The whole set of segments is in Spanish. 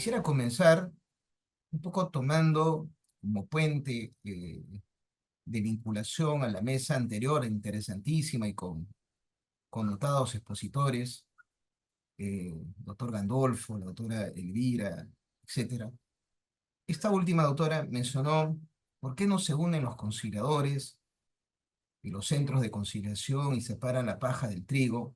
quisiera comenzar un poco tomando como puente de vinculación a la mesa anterior, interesantísima y con connotados expositores, doctor Gandolfo, la doctora Elvira, etcétera. Esta última doctora mencionó por qué no se unen los conciliadores y los centros de conciliación y separan la paja del trigo,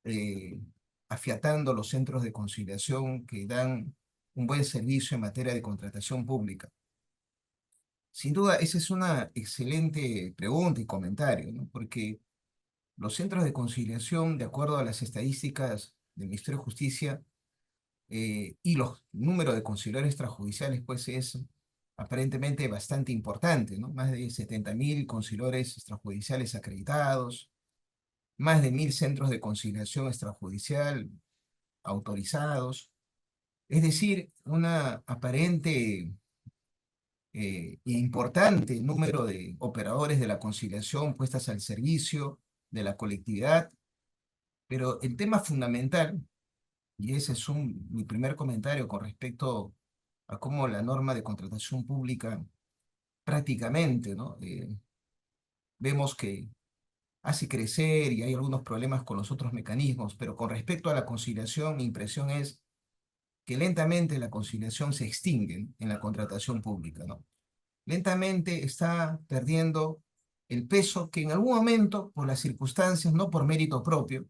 eh, afiatando los centros de conciliación que dan un buen servicio en materia de contratación pública. Sin duda, esa es una excelente pregunta y comentario, ¿no? Porque los centros de conciliación, de acuerdo a las estadísticas del Ministerio de Justicia, y los números de conciliadores extrajudiciales, pues es aparentemente bastante importante, ¿no? Más de 70.000 conciliadores extrajudiciales acreditados, más de 1.000 centros de conciliación extrajudicial autorizados, es decir, una aparente importante número de operadores de la conciliación puestas al servicio de la colectividad, pero el tema fundamental, y ese es mi primer comentario con respecto a cómo la norma de contratación pública prácticamente, ¿no? Vemos que hace crecer y hay algunos problemas con los otros mecanismos, pero con respecto a la conciliación, mi impresión es que lentamente la conciliación se extingue en la contratación pública, ¿no? Lentamente está perdiendo el peso que en algún momento, por las circunstancias, no por mérito propio,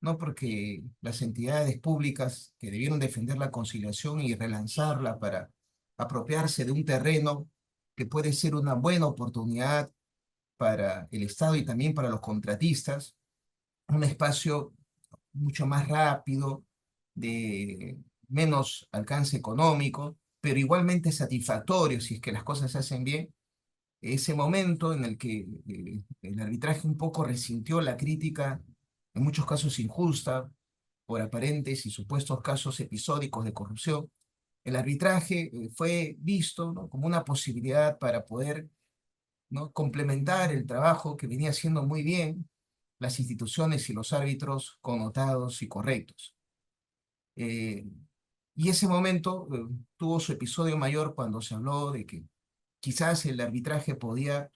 no porque las entidades públicas que debieron defender la conciliación y relanzarla para apropiarse de un terreno que puede ser una buena oportunidad para el Estado y también para los contratistas, un espacio mucho más rápido, de menos alcance económico, pero igualmente satisfactorio si es que las cosas se hacen bien. Ese momento en el que el arbitraje un poco resintió la crítica, en muchos casos injusta, por aparentes y supuestos casos episódicos de corrupción, el arbitraje fue visto, ¿no?, como una posibilidad para poder, ¿no?, complementar el trabajo que venía haciendo muy bien las instituciones y los árbitros connotados y correctos. Eh, y ese momento tuvo su episodio mayor cuando se habló de que quizás el arbitraje podía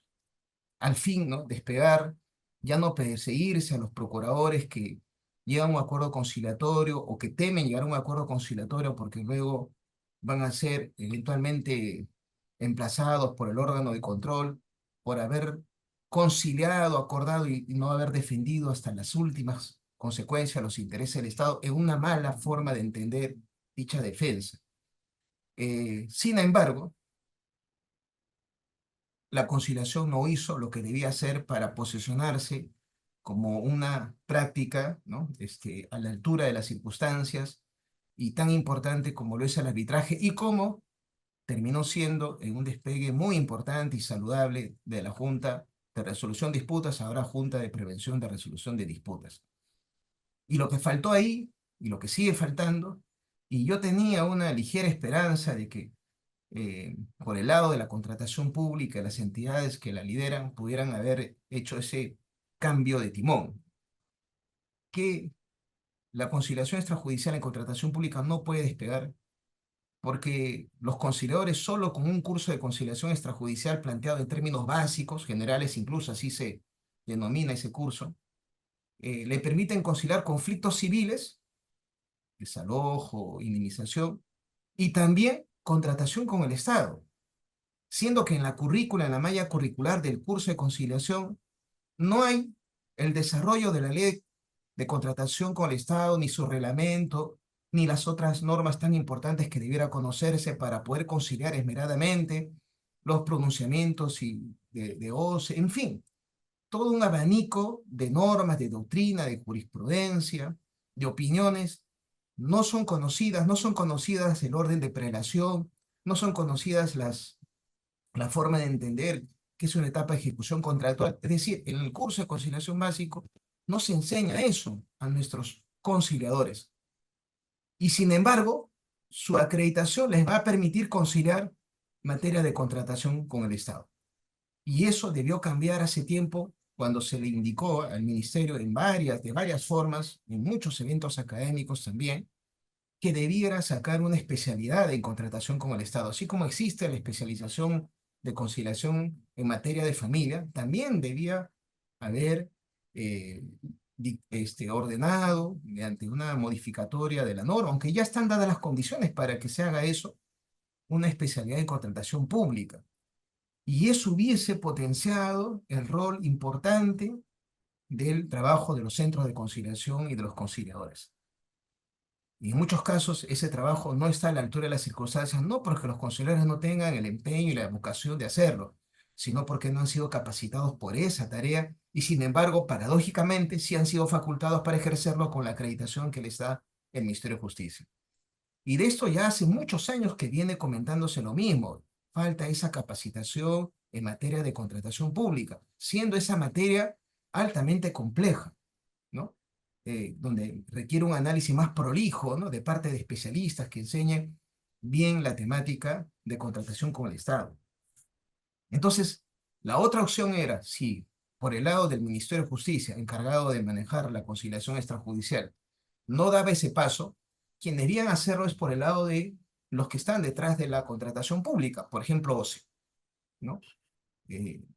al fin, ¿no?, despegar, ya no perseguirse a los procuradores que llegan a un acuerdo conciliatorio o que temen llegar a un acuerdo conciliatorio porque luego van a ser eventualmente emplazados por el órgano de control por haber conciliado, acordado y no haber defendido hasta las últimas consecuencias los intereses del Estado en una mala forma de entender dicha defensa. Sin embargo, la conciliación no hizo lo que debía hacer para posicionarse como una práctica, ¿no?, a la altura de las circunstancias y tan importante como lo es el arbitraje y como terminó siendo en un despegue muy importante y saludable de la Junta de Resolución de Disputas, ahora Junta de Prevención de Resolución de Disputas. Y lo que faltó ahí, y lo que sigue faltando, y yo tenía una ligera esperanza de que por el lado de la contratación pública, las entidades que la lideran pudieran haber hecho ese cambio de timón, que la conciliación extrajudicial en contratación pública no puede despegar porque los conciliadores solo con un curso de conciliación extrajudicial planteado en términos básicos, generales, incluso así se denomina ese curso, le permiten conciliar conflictos civiles, desalojo, indemnización, y también contratación con el Estado, siendo que en la currícula, en la malla curricular del curso de conciliación, no hay el desarrollo de la ley de contratación con el Estado, ni su reglamento, ni las otras normas tan importantes que debiera conocerse para poder conciliar esmeradamente los pronunciamientos de OCE, en fin, todo un abanico de normas, de doctrina, de jurisprudencia, de opiniones, no son conocidas el orden de prelación, no son conocidas la forma de entender que es una etapa de ejecución contractual. Es decir, en el curso de conciliación básico no se enseña eso a nuestros conciliadores. Y sin embargo, su acreditación les va a permitir conciliar materia de contratación con el Estado. Y eso debió cambiar hace tiempo cuando se le indicó al Ministerio de varias formas, en muchos eventos académicos también, que debiera sacar una especialidad en contratación con el Estado. Así como existe la especialización de conciliación en materia de familia, también debía haber eh, ordenado mediante una modificatoria de la norma, aunque ya están dadas las condiciones para que se haga eso, una especialidad en contratación pública. Y eso hubiese potenciado el rol importante del trabajo de los centros de conciliación y de los conciliadores. Y en muchos casos ese trabajo no está a la altura de las circunstancias, no porque los conciliadores no tengan el empeño y la vocación de hacerlo, sino porque no han sido capacitados por esa tarea y sin embargo, paradójicamente, sí han sido facultados para ejercerlo con la acreditación que les da el Ministerio de Justicia. Y de esto ya hace muchos años que viene comentándose lo mismo. Falta esa capacitación en materia de contratación pública, siendo esa materia altamente compleja, ¿no? Donde requiere un análisis más prolijo, ¿no? De parte de especialistas que enseñen bien la temática de contratación con el Estado. Entonces, la otra opción era, si por el lado del Ministerio de Justicia, encargado de manejar la conciliación extrajudicial, no daba ese paso, quien debían hacerlo es por el lado de los que están detrás de la contratación pública, por ejemplo, OCE, ¿no?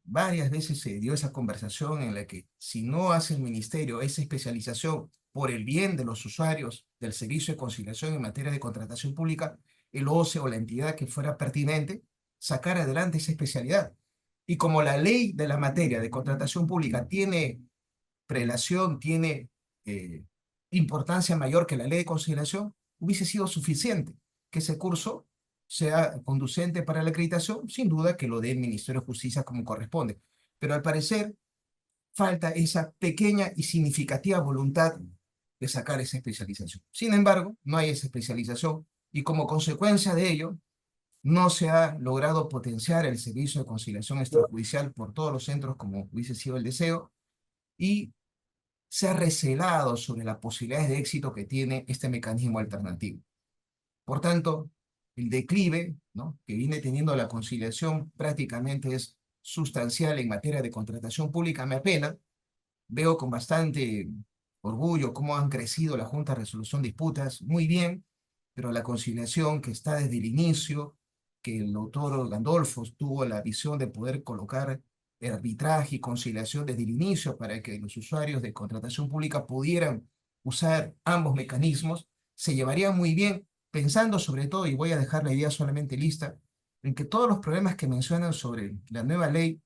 Varias veces se dio esa conversación en la que si no hace el ministerio esa especialización por el bien de los usuarios del servicio de conciliación en materia de contratación pública, el OCE o la entidad que fuera pertinente, sacar adelante esa especialidad. Y como la ley de la materia de contratación pública tiene prelación, tiene eh, importancia mayor que la ley de conciliación, hubiese sido suficiente que ese curso sea conducente para la acreditación, sin duda que lo dé el Ministerio de Justicia como corresponde. Pero al parecer falta esa pequeña y significativa voluntad de sacar esa especialización. Sin embargo, no hay esa especialización y como consecuencia de ello, no se ha logrado potenciar el servicio de conciliación extrajudicial por todos los centros como hubiese sido el deseo y se ha recelado sobre las posibilidades de éxito que tiene este mecanismo alternativo. Por tanto, el declive, ¿no?, que viene teniendo la conciliación prácticamente es sustancial en materia de contratación pública. Me apena, veo con bastante orgullo cómo han crecido la Junta de Resolución de Disputas, muy bien, pero la conciliación que está desde el inicio, que el doctor Gandolfo tuvo la visión de poder colocar arbitraje y conciliación desde el inicio para que los usuarios de contratación pública pudieran usar ambos mecanismos, se llevaría muy bien, pensando sobre todo, y voy a dejar la idea solamente lista, en que todos los problemas que mencionan sobre la nueva ley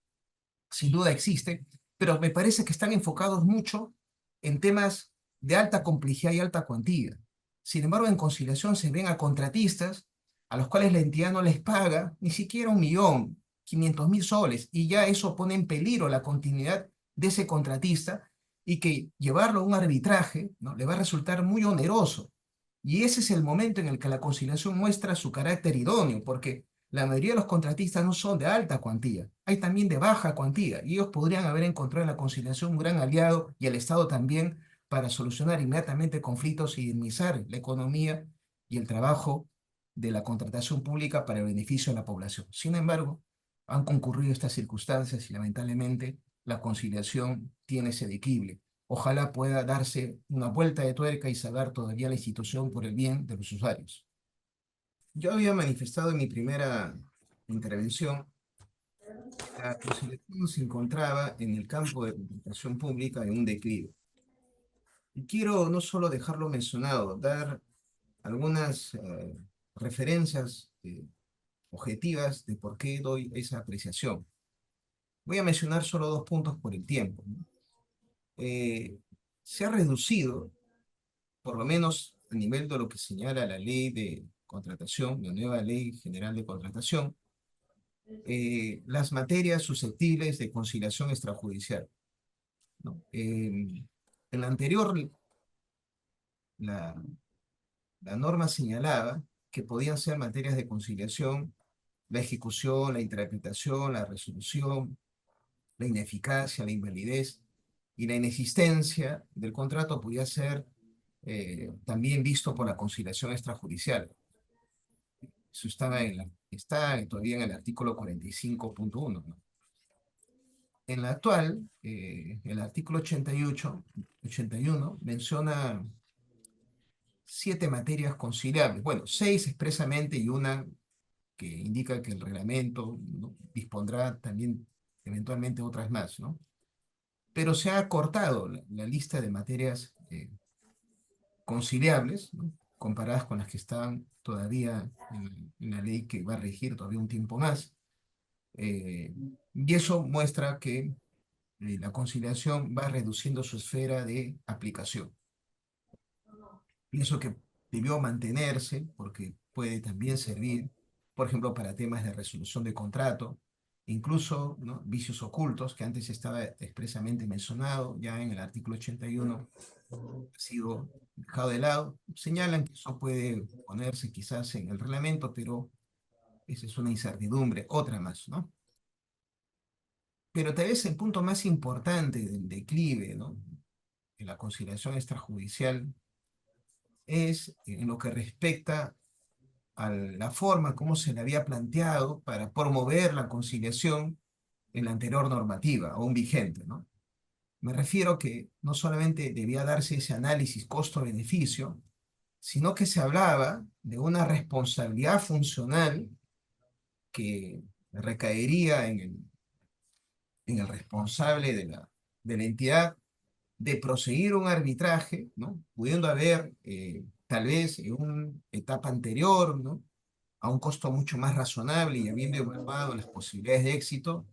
sin duda existe, pero me parece que están enfocados mucho en temas de alta complejidad y alta cuantía. Sin embargo, en conciliación se ven a contratistas a los cuales la entidad no les paga ni siquiera 1.500.000 soles, y ya eso pone en peligro la continuidad de ese contratista y que llevarlo a un arbitraje, ¿no?, le va a resultar muy oneroso. Y ese es el momento en el que la conciliación muestra su carácter idóneo, porque la mayoría de los contratistas no son de alta cuantía, hay también de baja cuantía, y ellos podrían haber encontrado en la conciliación un gran aliado, y el Estado también, para solucionar inmediatamente conflictos y dinamizar la economía y el trabajo de la contratación pública para el beneficio de la población. Sin embargo, han concurrido estas circunstancias y lamentablemente la conciliación tiene ese declive. Ojalá pueda darse una vuelta de tuerca y salvar todavía la institución por el bien de los usuarios. Yo había manifestado en mi primera intervención que la conciliación se encontraba en el campo de contratación pública en un declive. Y quiero no solo dejarlo mencionado, dar algunas referencias objetivas de por qué doy esa apreciación. Voy a mencionar solo dos puntos por el tiempo, ¿no? Eh, Se ha reducido, por lo menos a nivel de lo que señala la ley de contratación, la nueva ley general de contratación, las materias susceptibles de conciliación extrajudicial, ¿no? En la anterior, la, la norma señalaba que podían ser materias de conciliación la ejecución, la interpretación, la resolución, la ineficacia, la invalidez y la inexistencia del contrato podía ser también visto por la conciliación extrajudicial. Eso está todavía en el artículo 45.1, ¿no? En la actual, el artículo 81 menciona 7 materias conciliables. Bueno, 6 expresamente y una que indica que el reglamento, ¿no?, dispondrá también eventualmente otras más, ¿no? Pero se ha acortado la lista de materias conciliables, ¿no?, comparadas con las que están todavía en la ley que va a regir todavía un tiempo más. Eh, y eso muestra que la conciliación va reduciendo su esfera de aplicación. Pienso que debió mantenerse porque puede también servir, por ejemplo, para temas de resolución de contrato, incluso, ¿no?, vicios ocultos, que antes estaba expresamente mencionado ya en el artículo 81, ha sido dejado de lado. Señalan que eso puede ponerse quizás en el reglamento, pero esa es una incertidumbre, otra más, ¿no? Pero tal vez el punto más importante del declive, ¿no?, en la conciliación extrajudicial es en lo que respecta a la forma como se le había planteado para promover la conciliación en la anterior normativa, aún vigente, ¿no? Me refiero que no solamente debía darse ese análisis costo-beneficio, sino que se hablaba de una responsabilidad funcional que recaería en el responsable de la entidad de proseguir un arbitraje, ¿no?, pudiendo haber tal vez en una etapa anterior, ¿no?, a un costo mucho más razonable y habiendo evaluado las posibilidades de éxito,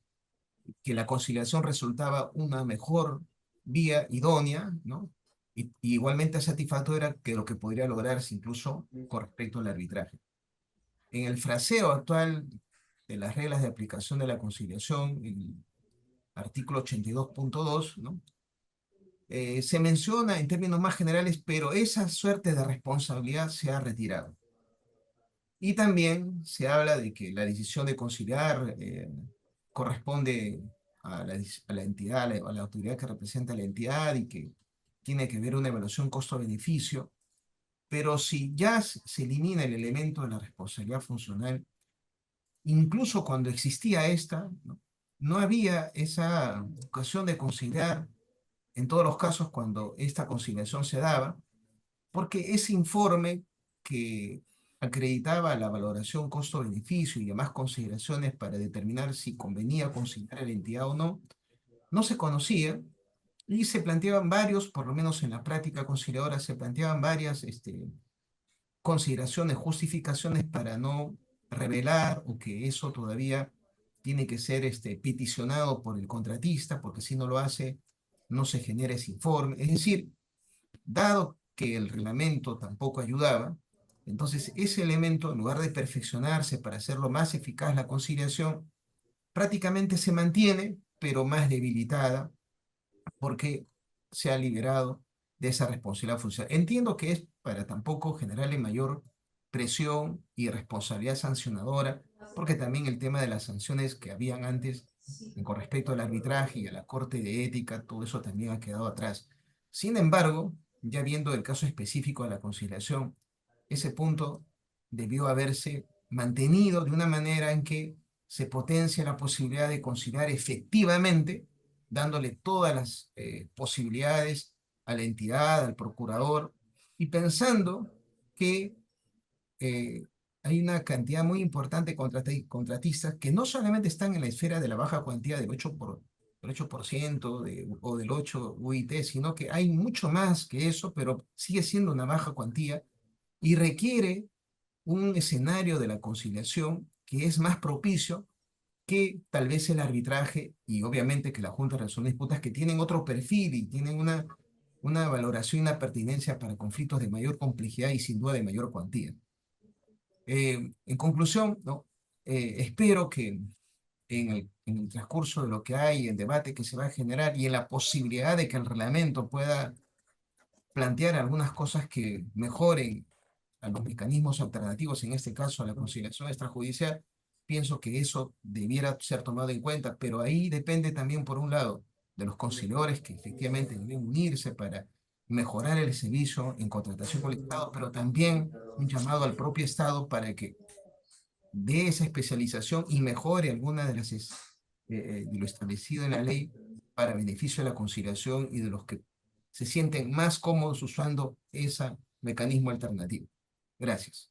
que la conciliación resultaba una mejor vía idónea, ¿no?, y igualmente satisfactoria que lo que podría lograrse incluso con respecto al arbitraje. En el fraseo actual de las reglas de aplicación de la conciliación, el artículo 82.2, ¿no?, se menciona en términos más generales, pero esa suerte de responsabilidad se ha retirado. Y también se habla de que la decisión de conciliar corresponde a la entidad, a la autoridad que representa a la entidad y que tiene que ver una evaluación costo-beneficio. Pero si ya se elimina el elemento de la responsabilidad funcional, incluso cuando existía esta, ¿no?, no había esa ocasión de conciliar en todos los casos cuando esta conciliación se daba, porque ese informe que acreditaba la valoración costo-beneficio y demás consideraciones para determinar si convenía conciliar a la entidad o no, no se conocía y se planteaban varios, por lo menos en la práctica conciliadora, se planteaban varias consideraciones, justificaciones para no revelar o que eso todavía tiene que ser peticionado por el contratista, porque si no lo hace, no se genera ese informe. Es decir, dado que el reglamento tampoco ayudaba, entonces ese elemento, en lugar de perfeccionarse para hacerlo más eficaz la conciliación, prácticamente se mantiene, pero más debilitada, porque se ha liberado de esa responsabilidad funcional. Entiendo que es para tampoco generarle mayor presión y responsabilidad sancionadora, porque también el tema de las sanciones que habían antes con respecto al arbitraje y a la Corte de Ética, todo eso también ha quedado atrás. Sin embargo, ya viendo el caso específico de la conciliación, ese punto debió haberse mantenido de una manera en que se potencia la posibilidad de conciliar efectivamente, dándole todas las posibilidades a la entidad, al procurador, y pensando que eh, hay una cantidad muy importante de contratistas que no solamente están en la esfera de la baja cuantía del 8% o del 8 UIT, sino que hay mucho más que eso, pero sigue siendo una baja cuantía y requiere un escenario de la conciliación que es más propicio que tal vez el arbitraje y obviamente que la Junta de Resolución de Disputas que tienen otro perfil y tienen una valoración y una pertinencia para conflictos de mayor complejidad y sin duda de mayor cuantía. En conclusión, ¿no?, espero que en el transcurso de lo que hay, el debate que se va a generar y en la posibilidad de que el reglamento pueda plantear algunas cosas que mejoren a los mecanismos alternativos, en este caso a la conciliación extrajudicial, pienso que eso debiera ser tomado en cuenta, pero ahí depende también, por un lado, de los conciliadores que efectivamente deben unirse para mejorar el servicio en contratación con el Estado, pero también un llamado al propio Estado para que dé esa especialización y mejore alguna de de lo establecido en la ley para beneficio de la conciliación y de los que se sienten más cómodos usando esa mecanismo alternativo. Gracias.